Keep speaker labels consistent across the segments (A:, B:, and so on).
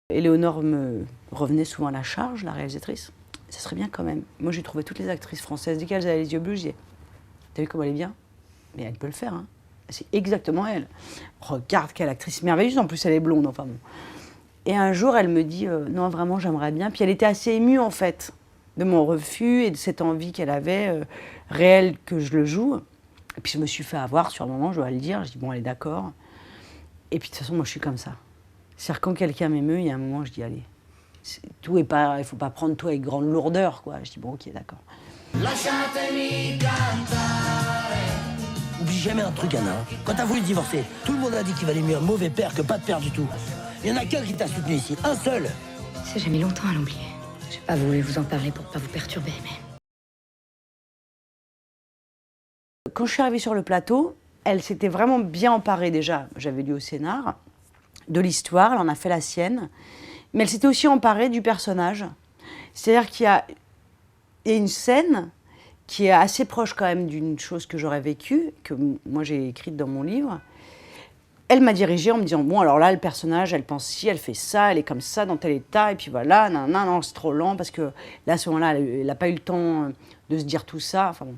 A: Éléonore me revenait souvent à la charge, la réalisatrice. Ça serait bien quand même. Moi, j'ai trouvé toutes les actrices françaises. Dès qu'elles avaient les yeux bleus, je disais, t'as vu comment elle est bien? Mais elle peut le faire, hein. C'est exactement elle. Regarde quelle actrice merveilleuse, en plus elle est blonde, enfin bon. Et un jour, elle me dit, non, vraiment, j'aimerais bien. Puis elle était assez émue, en fait, de mon refus et de cette envie qu'elle avait, réelle, que je le joue. Et puis je me suis fait avoir sur le moment, je dois le dire. Je dis, bon, elle est d'accord. Et puis de toute façon, moi, je suis comme ça. C'est-à-dire, quand quelqu'un m'émeut, il y a un moment, je dis, allez, tout est pas, il ne faut pas prendre tout avec grande lourdeur, quoi. Je dis, bon, ok, d'accord.
B: Oublie jamais un truc, Anna. Quand t'as voulu divorcer, tout le monde a dit qu'il valait mieux un mauvais père que pas de père du tout. Il y en a qu'un qui t'a soutenu ici, un seul.
C: Ça, j'ai mis longtemps à l'oublier. J'ai pas voulu vous en parler pour pas vous perturber, mais...
A: Quand je suis arrivée sur le plateau, elle s'était vraiment bien emparée déjà, j'avais lu au scénar, de l'histoire, elle en a fait la sienne, mais elle s'était aussi emparée du personnage. C'est-à-dire qu'il y a une scène qui est assez proche quand même d'une chose que j'aurais vécue, que moi j'ai écrite dans mon livre. Elle m'a dirigée en me disant, bon alors là le personnage, elle pense ci, elle fait ça, elle est comme ça, dans tel état, et puis voilà, non, c'est trop lent, parce que là à ce moment-là, elle n'a pas eu le temps de se dire tout ça, enfin bon.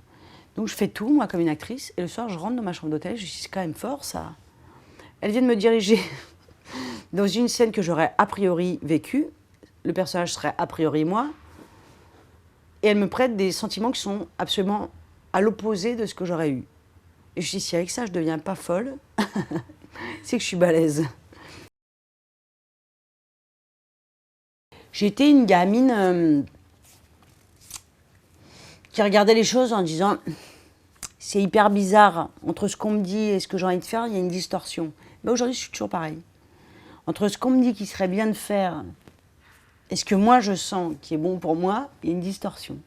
A: Donc je fais tout, moi, comme une actrice, et le soir, je rentre dans ma chambre d'hôtel, je dis, c'est quand même fort, ça. Elle vient de me diriger dans une scène que j'aurais a priori vécue, le personnage serait a priori moi, et elle me prête des sentiments qui sont absolument à l'opposé de ce que j'aurais eu. Et je dis, si avec ça, je ne deviens pas folle, c'est que je suis balèze. J'étais une gamine qui regardait les choses en disant, c'est hyper bizarre, entre ce qu'on me dit et ce que j'ai envie de faire, il y a une distorsion. Mais aujourd'hui, je suis toujours pareil. Entre ce qu'on me dit qu'il serait bien de faire et ce que moi je sens qui est bon pour moi, il y a une distorsion.